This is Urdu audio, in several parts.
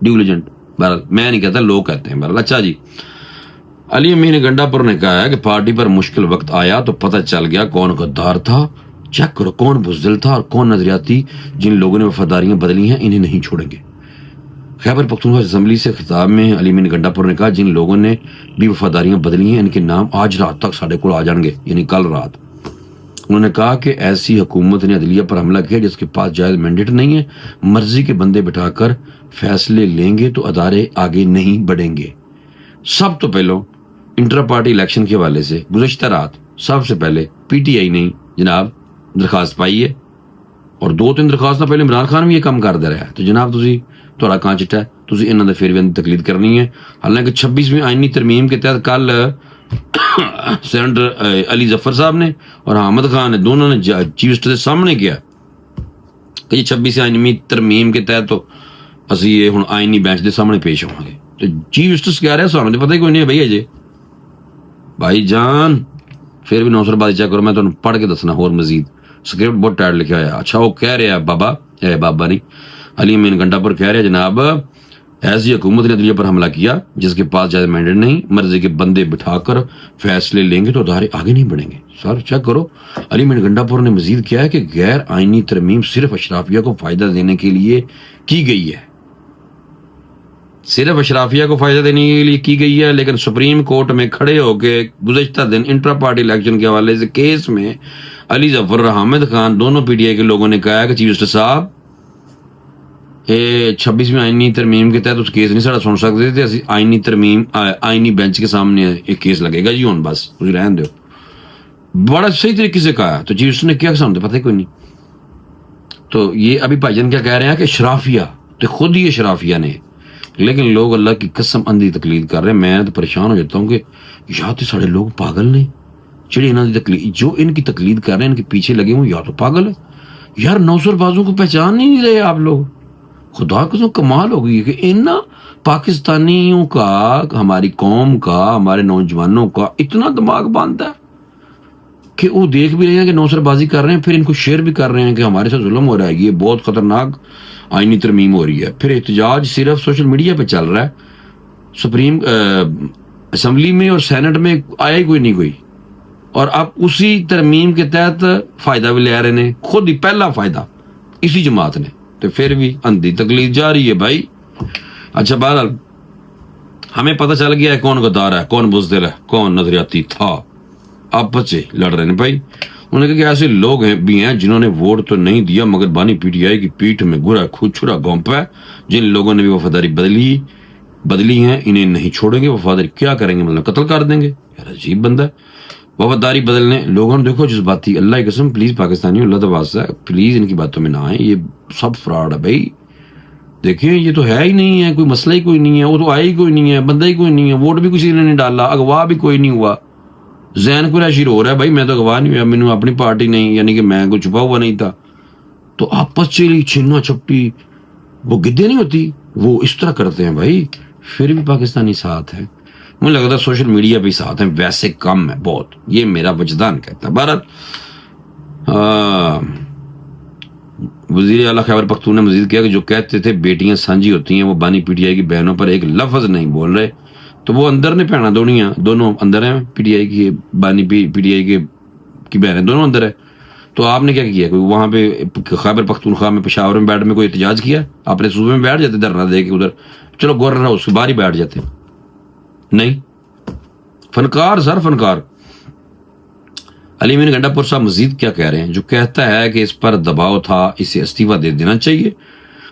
ڈیولیجنٹ. بہرحال میں نہیں کہتا, لوگ کہتے ہیں. بہرحال اچھا جی, علی امین گنڈا پور نے کہا ہے کہ پارٹی پر مشکل وقت آیا تو پتہ چل گیا کون غدار تھا. چیک کرو کون بزدل تھا اور کون نظریاتی. جن لوگوں نے وفاداریاں بدلی ہیں انہیں نہیں چھوڑیں گے. خیبر پختونخوا اسمبلی سے خطاب میں علی امین گنڈا پور نے کہا جن لوگوں نے بھی وفاداریاں بدلی ہیں ان کے نام آج رات تک ساڑھے کو آ جائیں گے, یعنی کل رات. انہوں نے کہا کہ ایسی حکومت نے عدلیہ پر حملہ کیا جس کے پاس جائز مینڈیٹ نہیں ہے. مرضی کے بندے بٹھا کر فیصلے لیں گے تو ادارے آگے نہیں بڑھیں گے. سب تو پہلو انٹرا پارٹی الیکشن کے حوالے سے گزشتہ رات سب سے پہلے پی ٹی آئی نے جناب درخواست پائی ہے, اور 2-3 درخواستوں پہلے عمران خان بھی یہ کام کردا رہا ہے. تو جناب تھوڑا کہاں چٹا ہے, تسی انہاں دے پھر بھی تقلید کرنی ہے. حالانکہ 26ویں آئینی ترمیم کے تحت کل سینیٹر علی ظفر صاحب نے اور حامد خان نے دونوں نے چیف مسٹر کے سامنے کیا کہ یہ 26ویں آئینی ترمیم کے تحت تو اسی یہ ہن آئینی بینچ دے سامنے پیش ہوں گے. تو چیف مسٹر کہہ رہے ہیں سانوں تو پتہ ہی کوئی نہیں ہے بھائی اجے بھائی جان. پھر بھی نوسر بات چیک کرو, میں تمہیں پڑھ کے دسنا اور مزید اسکرپٹ بہت ٹائٹ لکھا ہوا ہے. اچھا وہ کہہ رہے ہیں بابا نہیں, علی امین گنڈا پر کہہ رہے ہیں جناب ایسی حکومت نے عدلیہ پر حملہ کیا جس کے پاس زیادہ مینڈیٹ نہیں. مرضی کے بندے بٹھا کر فیصلے لیں گے تو ادارے آگے نہیں بڑھیں گے. سر چیک کرو, علی امین گنڈا پور نے مزید کیا ہے کہ غیر آئینی ترمیم صرف اشرافیہ کو فائدہ دینے کے لیے کی گئی ہے, صرف اشرافیہ کو فائدہ دینے کے لیے کی گئی ہے. لیکن سپریم کورٹ میں کھڑے ہو کے گزشتہ دن انٹرا پارٹی الیکشن کے حوالے سے کیس میں علی ظفر اور حامد خان دونوں پی ٹی آئی کے لوگوں نے کہا ہے کہ چیف مسٹر صاحب 26ویں آئینی ترمیم کے تحت اس کیس نہیں سڑا سن سکتے تھے. اسی آئینی ترمیم آئینی بینچ کے سامنے ایک کیس لگے گا جی ہوں بس تھی رہن دو. بڑا صحیح طریقے سے کہا. تو چیف مسٹر نے کیا سامنے پتہ ہی کوئی نہیں. تو یہ ابھی بھائی جان کیا کہہ رہے ہیں کہ اشرافیہ تو خود ہی اشرافیہ نے, لیکن لوگ اللہ کی قسم اندھی تقلید کر رہے ہیں. میں تو پریشان ہو جاتا ہوں کہ یا تو سارے لوگ پاگل نے چڑے انہوں کی تقلید جو ان کی تقلید کر رہے ہیں ان کے پیچھے لگے ہوئے, یا تو پاگل ہے یار. نوسر بازوں کو پہچان نہیں رہے آپ لوگ. خدا قسم کمال ہو گئی کہ ان پاکستانیوں کا, ہماری قوم کا, ہمارے نوجوانوں کا اتنا دماغ باندھتا ہے کہ وہ دیکھ بھی رہے ہیں کہ نوسر بازی کر رہے ہیں, پھر ان کو شیئر بھی کر رہے ہیں کہ ہمارے ساتھ ظلم ہو رہا ہے, یہ بہت خطرناک آئینی ترمیم ہو رہی ہے. پھر احتجاج صرف سوشل میڈیا پہ چل رہا ہے, سپریم اسمبلی میں اور سینٹ میں آیا ہی کوئی نہیں کوئی. اور اب اسی ترمیم کے تحت فائدہ بھی لے رہے ہیں, خود ہی پہلا فائدہ اسی جماعت نے. تو پھر بھی اندھی تقلید جاری ہے بھائی. اچھا بہرحال ہمیں پتہ چل گیا ہے کون غدار ہے, کون بزدل ہے, کون نظریاتی تھا. اب بچے لڑ رہے ہیں بھائی. انہوں نے کہا کہ ایسے لوگ بھی ہیں جنہوں نے ووٹ تو نہیں دیا مگر بانی پی ٹی آئی کی پیٹھ میں گرا کھچڑا گونپا ہے. جن لوگوں نے بھی وفاداری بدلی ہیں انہیں نہیں چھوڑیں گے. وفاداری کیا کریں گے, مطلب قتل کر دیں گے. یار عجیب بندہ ہے. وفاداری بدلنے لوگوں نے دیکھو جذباتی, اللہ کی قسم پلیز پاکستانی اللہ تبارک پلیز ان کی باتوں میں نہ آئیں. یہ سب فراڈ ہے بھائی. دیکھیں یہ تو ہے ہی نہیں ہے, کوئی مسئلہ ہی کوئی نہیں ہے, وہ تو آیا ہی کوئی نہیں ہے, بندہ ہی کوئی نہیں ہے, ووٹ بھی کسی نے نہیں ڈالا, اغوا بھی کوئی نہیں ہوا. ذہن کو شیر ہو رہا ہے بھائی میں تو اغوا نہیں ہوا, مینوں اپنی پارٹی نہیں, یعنی کہ میں کوئی چھپا ہوا نہیں تھا. تو آپس چلی چھینا چھپٹی وہ گدے نہیں ہوتی, وہ اس طرح کرتے ہیں بھائی. پھر بھی پاکستانی ساتھ ہے. مجھے لگتا ہے سوشل میڈیا بھی ساتھ ہیں, ویسے کم ہے بہت, یہ میرا وجدان کہتا ہے. بہرحال وزیر اعلیٰ خیبر پختون نے مزید کیا کہ جو کہتے تھے بیٹیاں سانجھی ہوتی ہیں وہ بانی پی ٹی آئی کی بہنوں پر ایک لفظ نہیں بول رہے. تو وہ اندر نے پہنا دونوں اندر ہیں, پی ٹی آئی کی بانی پی ٹی آئی کی بہنیں دونوں اندر ہے. تو آپ نے کیا کیا, کوئی وہاں پہ خیبر پختونخوا میں پشاور میں بیٹھ میں کوئی احتجاج کیا؟ اپنے صوبے میں بیٹھ جاتے دھرنا دے کے ادھر, چلو گورنر ہاؤس کے باہر ہی بیٹھ جاتے. نہیں, فنکار سر فنکار. علی امین گنڈا پور صاحب مزید کیا کہہ رہے ہیں, جو کہتا ہے کہ اس پر دباؤ تھا اسے استعفیٰ دے دینا چاہیے.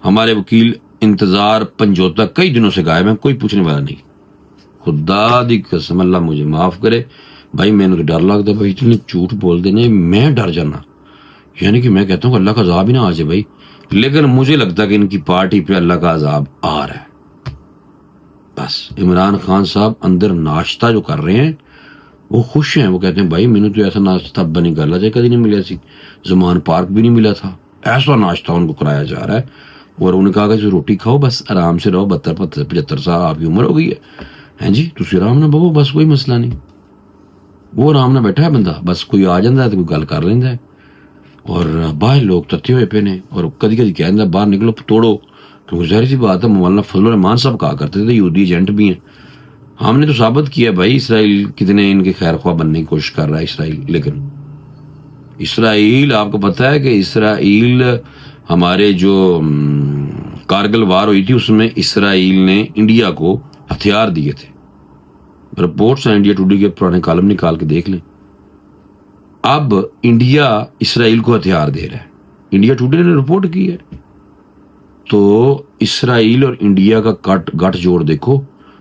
ہمارے وکیل انتظار پنجوتا کئی دنوں سے غائب ہیں, کوئی پوچھنے والا نہیں. خدا دی قسم اللہ مجھے معاف کرے بھائی, میں نے تو ڈر لگتا بھائی اتنے جھوٹ بول دینے, میں ڈر جانا. یعنی کہ میں کہتا ہوں کہ اللہ کا عذاب ہی نہ آ جائے بھائی, لیکن مجھے لگتا ہے کہ ان کی پارٹی پہ اللہ کا عذاب آ رہا ہے. بس عمران خان صاحب اندر ناشتہ جو کر رہے ہیں وہ خوش ہیں. وہ کہتے ہیں بھائی میں نے تو ایسا ناشتہ بنی گالا جائے کدی نہیں ملیا سی, زمان پارک بھی نہیں ملا تھا, ایسا ناشتہ ان کو کرایا جا رہا ہے. اور انہوں نے کہا کہ جو روٹی کھاؤ بس آرام سے رہو, 75 سال آپ کی عمر ہو گئی ہے جی, تسی آرام نہ بہو بس, کوئی مسئلہ نہیں. وہ آرام نہ بیٹھا ہے بندہ, بس کوئی آ جاتا ہے تو کوئی گل کر لینا ہے. اور باہر لوگ تتے ہوئے پہ نے, اور کدی کہہ دیتا باہر نکلو توڑو کیونکہ ظاہر سی بات ہے مولانا فضل الرحمان صاحب کہا کرتے تھے یہودی ایجنٹ بھی ہیں. ہم نے تو ثابت کیا بھائی اسرائیل کتنے ان کے خیر خواہ بننے کی کوشش کر رہا ہے اسرائیل. لیکن اسرائیل آپ کو پتہ ہے کہ اسرائیل ہمارے جو کارگل وار ہوئی تھی اس میں اسرائیل نے انڈیا کو ہتھیار دیے تھے. رپورٹس ہیں انڈیا ٹوڈے کے پرانے کالم نکال کے دیکھ لیں. اب انڈیا اسرائیل کو ہتھیار دے رہا ہے, انڈیا ٹوڈے نے رپورٹ کی ہے. تو اسرائیل اور انڈیا کا گٹھ جوڑ دیکھو.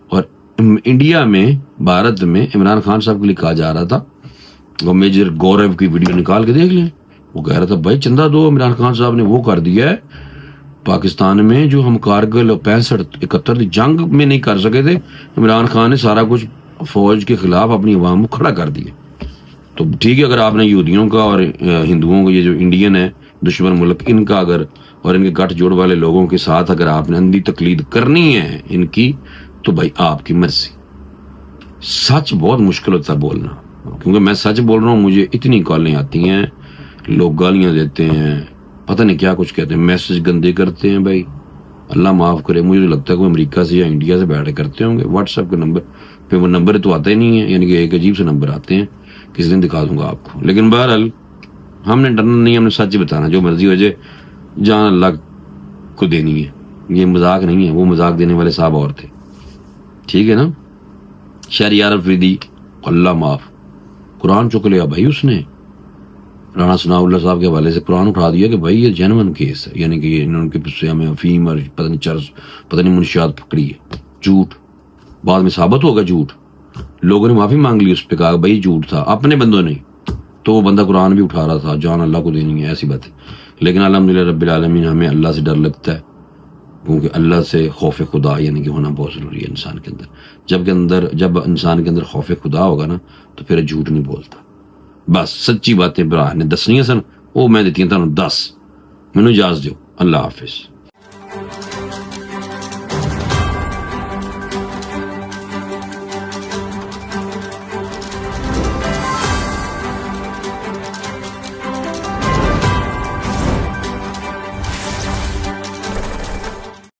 اور انڈیا میں بھارت میں عمران خان صاحب کے لیے کہا جا رہا تھا, وہ میجر گورو کی ویڈیو نکال کے دیکھ لیں, وہ کہہ رہا تھا بھائی چندہ دو. عمران خان صاحب نے وہ کر دیا ہے پاکستان میں جو ہم کارگل 65-71 جنگ میں نہیں کر سکے تھے, عمران خان نے سارا کچھ فوج کے خلاف اپنی عوام کو کھڑا کر دیا. تو ٹھیک ہے, اگر آپ نے یہودیوں کا اور ہندوؤں کا, یہ جو انڈین ہے دشمن ملک, ان کا اگر اور ان کے گٹھ جوڑ والے لوگوں کے ساتھ اگر آپ نے اندھی تقلید کرنی ہے ان کی, تو بھائی آپ کی مرضی. سچ بہت مشکل ہوتا ہے بولنا, کیونکہ میں سچ بول رہا ہوں, مجھے اتنی کالیں آتی ہیں, لوگ گالیاں دیتے ہیں, پتہ نہیں کیا کچھ کہتے ہیں, میسج گندے کرتے ہیں. بھائی اللہ معاف کرے, مجھے لگتا ہے کوئی امریکہ سے یا انڈیا سے بیٹھے کرتے ہوں گے. واٹس ایپ کے نمبر پہ وہ نمبر تو آتا ہی نہیں ہے, یعنی کہ ایک عجیب سے نمبر آتے ہیں, کسی دن دکھا دوں گا آپ کو. لیکن بہرحال ہم نے ڈرنا نہیں, ہم نے سچ بتانا, جو مرضی ہو جائے جان اللہ کو دینی ہے. یہ مذاق نہیں ہے, وہ مذاق دینے والے صاحب اور تھے. ٹھیک ہے نا. شہریار افریدی اللہ معاف, قرآن چک لیا بھائی اس نے, رانا ثناء اللہ صاحب کے حوالے سے قرآن اٹھا دیا کہ بھائی یہ جینون کیس ہے, یعنی کہ انہوں کے سے ہمیں افیم اور پتہ نہیں چرس پتہ نہیں منشیات پکڑی ہے. جھوٹ بعد میں ثابت ہوگا جھوٹ. لوگوں نے معافی مانگ لی اس پہ, کہا بھائی جھوٹ تھا, اپنے بندوں نے. تو وہ بندہ قرآن بھی اٹھا رہا تھا, جان اللہ کو دینی ہے, ایسی بات ہے. لیکن الحمدللہ رب العالمین ہمیں اللہ سے ڈر لگتا ہے, کیونکہ اللہ سے خوف خدا یعنی کہ ہونا بہت ضروری ہے انسان کے اندر. جب انسان کے اندر خوف خدا ہوگا نا تو پھر جھوٹ نہیں بولتا. بس سچی باتیں براہ نے دسنیاں سن, وہ میں دیتی ہیں تمہیں 10. مینوں اجازت دیو. اللہ حافظ.